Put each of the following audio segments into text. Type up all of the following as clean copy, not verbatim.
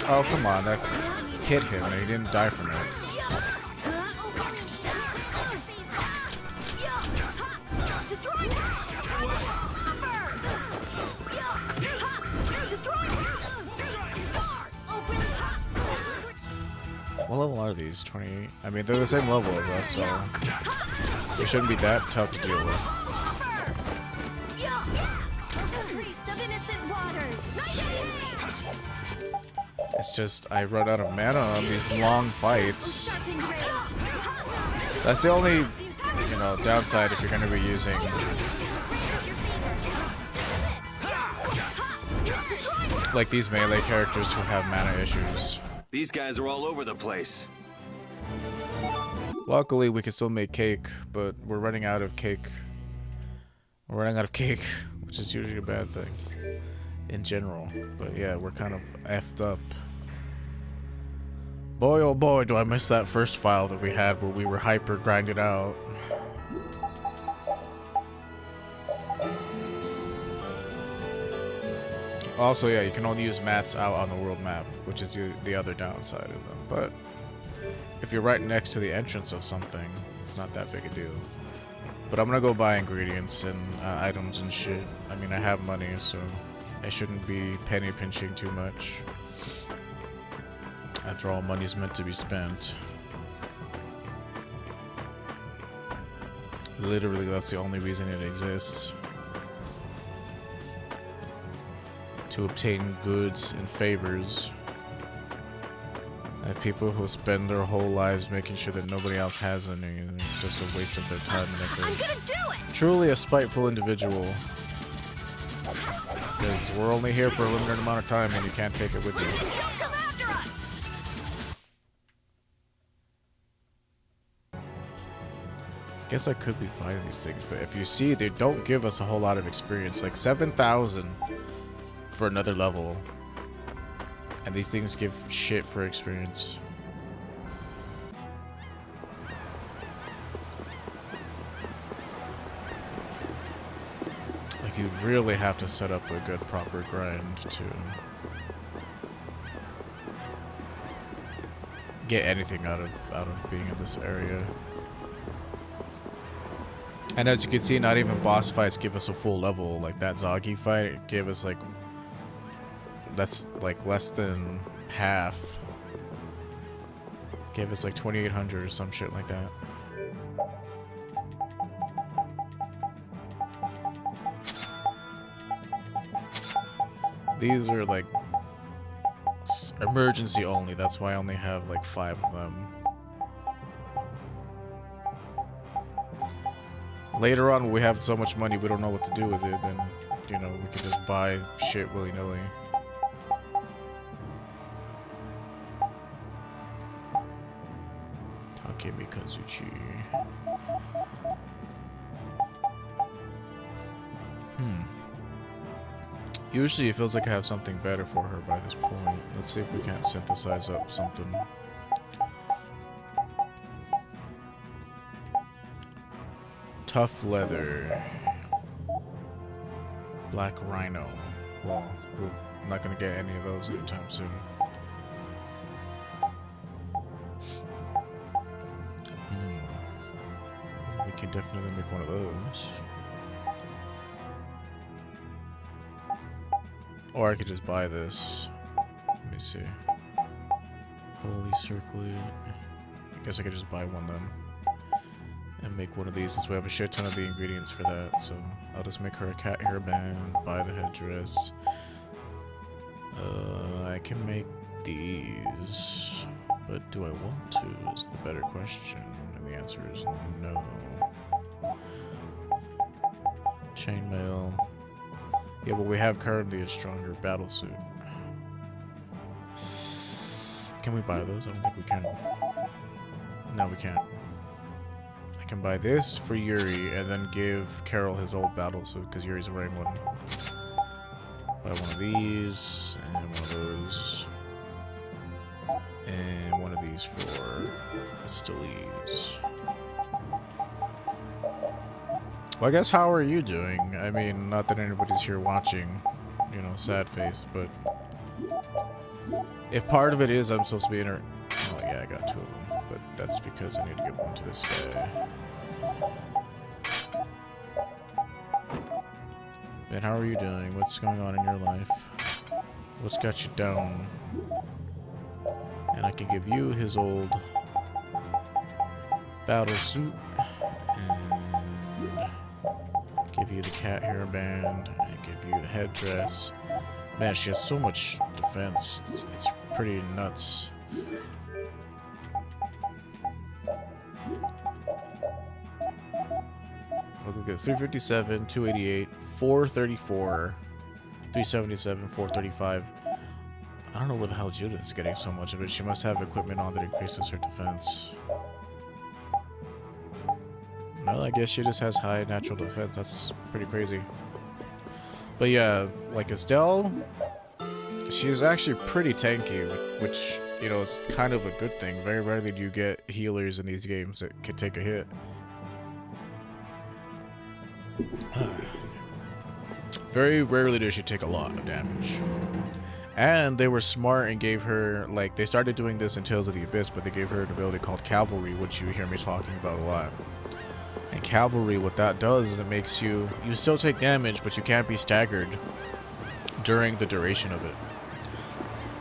Oh, come on. That hit him and he didn't die from it. What level are these? 28? I mean, they're the same level as us, so they shouldn't be that tough to deal with. It's just, I run out of mana on these long fights. That's the only, you know, downside if you're going to be using like these melee characters who have mana issues. These guys are all over the place. Luckily, we can still make cake, but we're running out of cake. We're running out of cake, which is usually a bad thing in general. But yeah, we're kind of effed up. Boy, oh boy, do I miss that first file that we had where we were hyper grinded out. Also, yeah, you can only use mats out on the world map, which is the other downside of them. But if you're right next to the entrance of something, it's not that big a deal. But I'm gonna go buy ingredients and items and shit. I mean, I have money, so I shouldn't be penny pinching too much. After all, money's meant to be spent. Literally, that's the only reason it exists. To obtain goods and favors. And people who spend their whole lives making sure that nobody else has any, and it's just a waste of their time and effort. I'm gonna do it! Truly a spiteful individual. Because we're only here for a limited amount of time and you can't take it with you. Don't come after us! Guess I could be fighting these things, but if you see, they don't give us a whole lot of experience. Like 7,000 for another level. And these things give shit for experience. Like, you really have to set up a good proper grind to get anything out of being in this area. And as you can see, not even boss fights give us a full level. Like that Zoggy fight, it gave us like, that's like less than half. Gave us like 2,800 or some shit like that. These are like emergency only. That's why I only have like 5 of them. Later on, when we have so much money we don't know what to do with it, then, you know, we can just buy shit willy-nilly. Takemi Kazuchi. Usually it feels like I have something better for her by this point. Let's see if we can't synthesize up something. Tough leather. Black rhino. Well, we're not gonna get any of those anytime soon. We can definitely make one of those. Or I could just buy this. Let me see. Holy circlet. I guess I could just buy one then. And make one of these since we have a shit ton of the ingredients for that. So I'll just make her a cat hairband, buy the headdress. I can make these. But do I want to is the better question. And the answer is no. Chainmail. Yeah, but we have currently a stronger battle suit. Can we buy those? I don't think we can. No, we can't. I can buy this for Yuri and then give Carol his old battle suit because Yuri's wearing one. Buy one of these and one of those. And one of these for Astilles. Well, I guess how are you doing? I mean, not that anybody's here watching, you know, sad face, but If part of it is I'm supposed to be oh yeah, I got 2 of them, but that's because I need to give 1 to this guy. Man, how are you doing? What's going on in your life? What's got you down? And I can give you his old battle suit, and give you the cat hairband, and give you the headdress. Man, she has so much defense. It's pretty nuts. Look at 357, 288, 434, 377, 435. I don't know where the hell Judith is getting so much of it. She must have equipment on that increases her defense. No, I guess she just has high natural defense. That's pretty crazy. But yeah, like Estelle, she's actually pretty tanky, which, you know, is kind of a good thing. Very rarely do you get healers in these games that can take a hit. Very rarely does she take a lot of damage. And they were smart and gave her, like, they started doing this in Tales of the Abyss, but they gave her an ability called Cavalry, which you hear me talking about a lot. And Cavalry, what that does is it makes you still take damage, but you can't be staggered during the duration of it.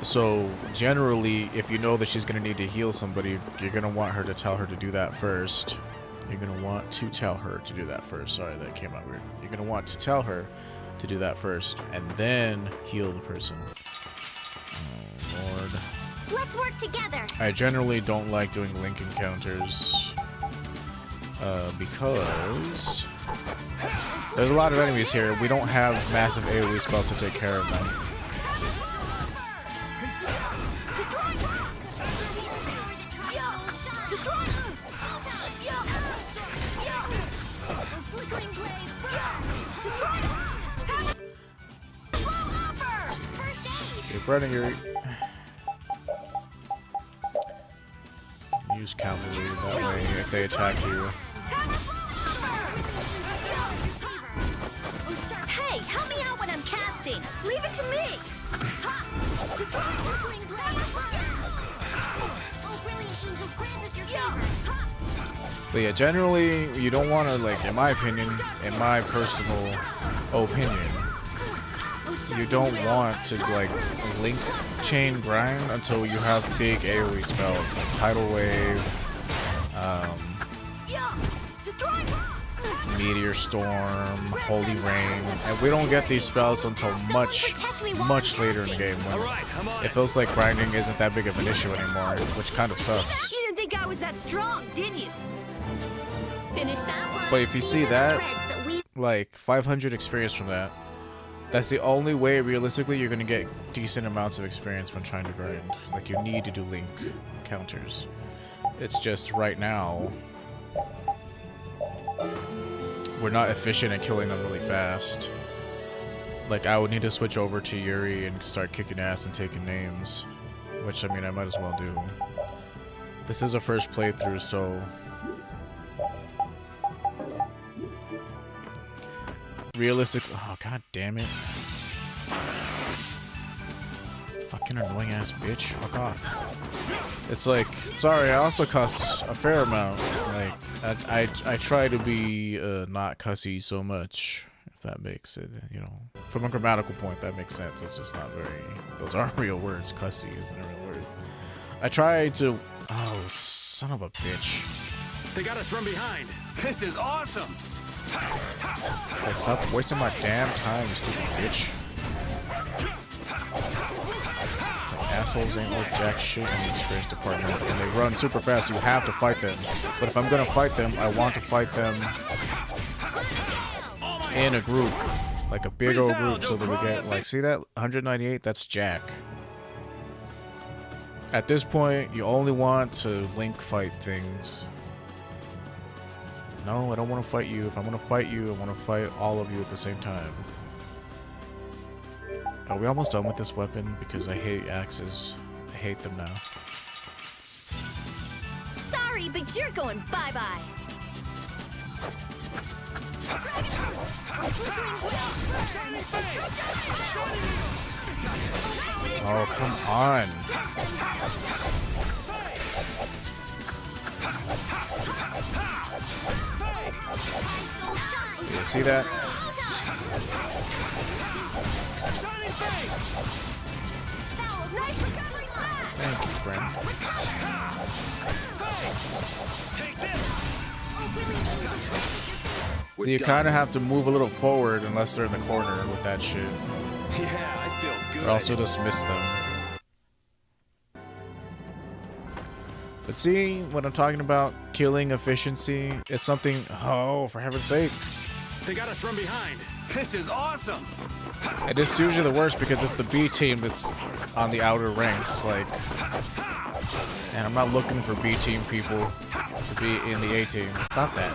So generally, if you know that she's going to need to heal somebody, you're going to want her to tell her to do that first. You're going to want to tell her to do that first. Sorry, that came out weird. You're going to want to tell her to do that first, and then heal the person. Oh, Lord. Let's work together. I generally don't like doing link encounters. Because there's a lot of enemies here. We don't have massive AoE spells to take care of them. Keep running, Yuri. Use cavalry that way if they attack you. Hey, help me out when I'm casting. Leave it to me. Oh, brilliant angels, grant us your favor. But yeah, generally you don't want to, like, in my opinion, in my personal opinion, you don't want to, like, link chain grind until you have big AoE spells like Tidal Wave, Meteor Storm, Holy Rain, and we don't get these spells until much later in the game when it feels like grinding isn't that big of an issue anymore, which kind of sucks. You didn't think I was that strong, did you? Finish that one. But if you see that, like 500 experience from that, that's the only way realistically you're gonna get decent amounts of experience when trying to grind. Like, you need to do link counters. It's just right now we're not efficient at killing them really fast. Like, I would need to switch over to Yuri and start kicking ass and taking names, which, I mean, I might as well do. This is a first playthrough, so realistic. Oh, god damn it. Fucking annoying ass bitch. Fuck off. It's like, sorry, I also cuss a fair amount. Like, I try to be not cussy so much, if that makes it, you know. From a grammatical point, that makes sense. It's just not very, those aren't real words. Cussy isn't a real word. I try to, oh, son of a bitch. They got us from behind. This is awesome. It's like, stop wasting my damn time, you stupid bitch. Like, assholes ain't worth jack shit in the experience department, and they run super fast, so you have to fight them. But if I'm gonna fight them, I want to fight them in a group, like a big old group, so that we get, like, see that 198? That's Jack. At this point, you only want to link fight things. No, I don't want to fight you. If I want to fight you, I want to fight all of you at the same time. Are we almost done with this weapon? Because I hate axes. I hate them now. Sorry, but you're going bye-bye. Oh, come on. You see that? Thank you, friend. So you kind of have to move a little forward unless they're in the corner with that shit. Yeah, I feel good. Or else you'll just miss them. But see, when I'm talking about killing efficiency, it's something... Oh, for heaven's sake. They got us from behind. This is awesome. And it's usually the worst because it's the B team that's on the outer ranks, like... And I'm not looking for B team people to be in the A team. Stop that.